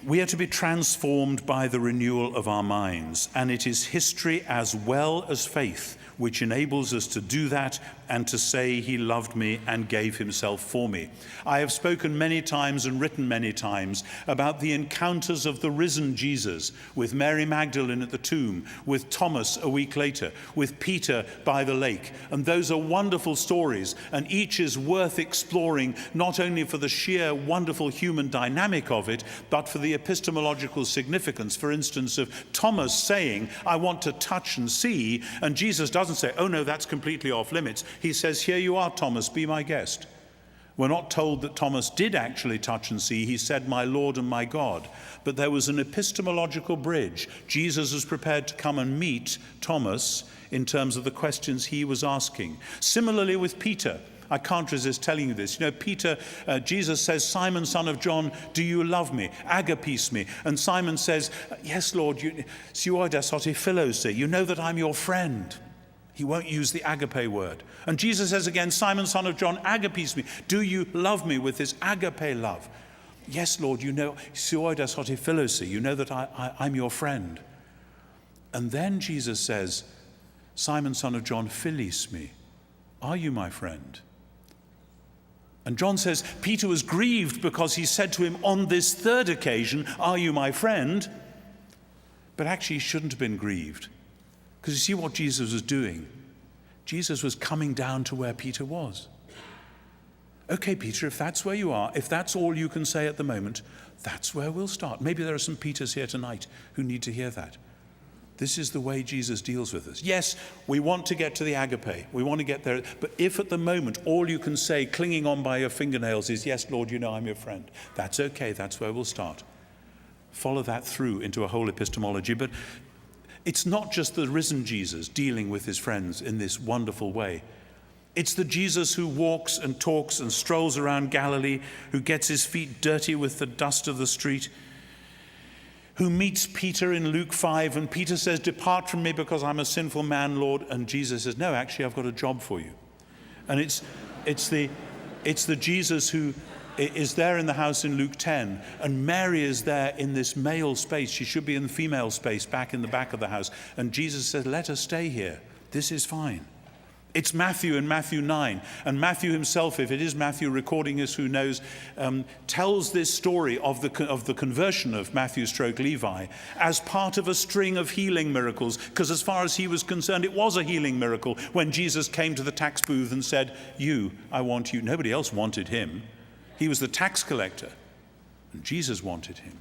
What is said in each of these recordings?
We are to be transformed by the renewal of our minds, and it is history as well as faith which enables us to do that and to say he loved me and gave himself for me. I have spoken many times and written many times about the encounters of the risen Jesus with Mary Magdalene at the tomb, with Thomas a week later, with Peter by the lake. And those are wonderful stories, and each is worth exploring, not only for the sheer wonderful human dynamic of it, but for the epistemological significance, for instance, of Thomas saying, I want to touch and see, and Jesus doesn't say, oh no, that's completely off limits. He says, here you are, Thomas, be my guest. We're not told that Thomas did actually touch and see. He said, my Lord and my God. But there was an epistemological bridge. Jesus was prepared to come and meet Thomas in terms of the questions he was asking. Similarly with Peter. I can't resist telling you this. You know, Peter, Jesus says, Simon, son of John, do you love me? Agapes me. And Simon says, yes, Lord, suoides hoti philosi. You know that I'm your friend. He won't use the agape word. And Jesus says again, Simon, son of John, agapes me. Do you love me with this agape love? Yes, Lord, you know, suoides hoti philosi. You know that I'm your friend. And then Jesus says, Simon, son of John, philis me. Are you my friend? And John says, Peter was grieved because he said to him on this third occasion, are you my friend? But actually he shouldn't have been grieved. Because you see what Jesus was doing? Jesus was coming down to where Peter was. Okay, Peter, if that's where you are, if that's all you can say at the moment, that's where we'll start. Maybe there are some Peters here tonight who need to hear that. This is the way Jesus deals with us. Yes, we want to get to the agape. We want to get there. But if at the moment all you can say, clinging on by your fingernails, is, yes, Lord, you know I'm your friend, that's okay. That's where we'll start. Follow that through into a whole epistemology. But it's not just the risen Jesus dealing with his friends in this wonderful way. It's the Jesus who walks and talks and strolls around Galilee, who gets his feet dirty with the dust of the street, who meets Peter in Luke 5, and Peter says, depart from me because I'm a sinful man, Lord. And Jesus says, no, actually, I've got a job for you. And it's the Jesus who is there in the house in Luke 10, and Mary is there in this male space. She should be in the female space back in the back of the house. And Jesus says, let her stay here. This is fine. It's Matthew in Matthew 9. And Matthew himself, if it is Matthew recording this, who knows, tells this story of the conversion of Matthew stroke Levi as part of a string of healing miracles. Because as far as he was concerned, it was a healing miracle when Jesus came to the tax booth and said, I want you. Nobody else wanted him. He was the tax collector. And Jesus wanted him.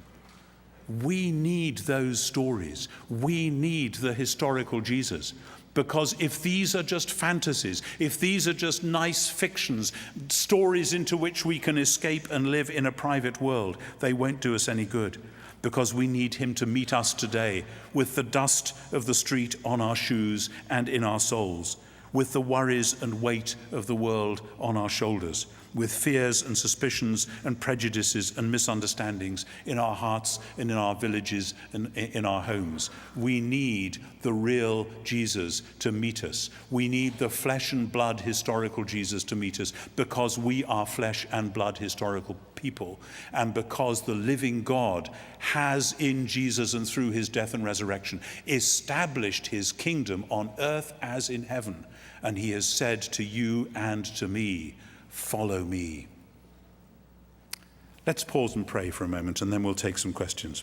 We need those stories. We need the historical Jesus. Because if these are just fantasies, if these are just nice fictions, stories into which we can escape and live in a private world, they won't do us any good. Because we need him to meet us today with the dust of the street on our shoes and in our souls, with the worries and weight of the world on our shoulders, with fears and suspicions and prejudices and misunderstandings in our hearts and in our villages and in our homes. We need the real Jesus to meet us. We need the flesh and blood historical Jesus to meet us, because we are flesh and blood historical people, and because the living God has in Jesus and through his death and resurrection established his kingdom on earth as in heaven. And he has said to you and to me, follow me. Let's pause and pray for a moment, and then we'll take some questions.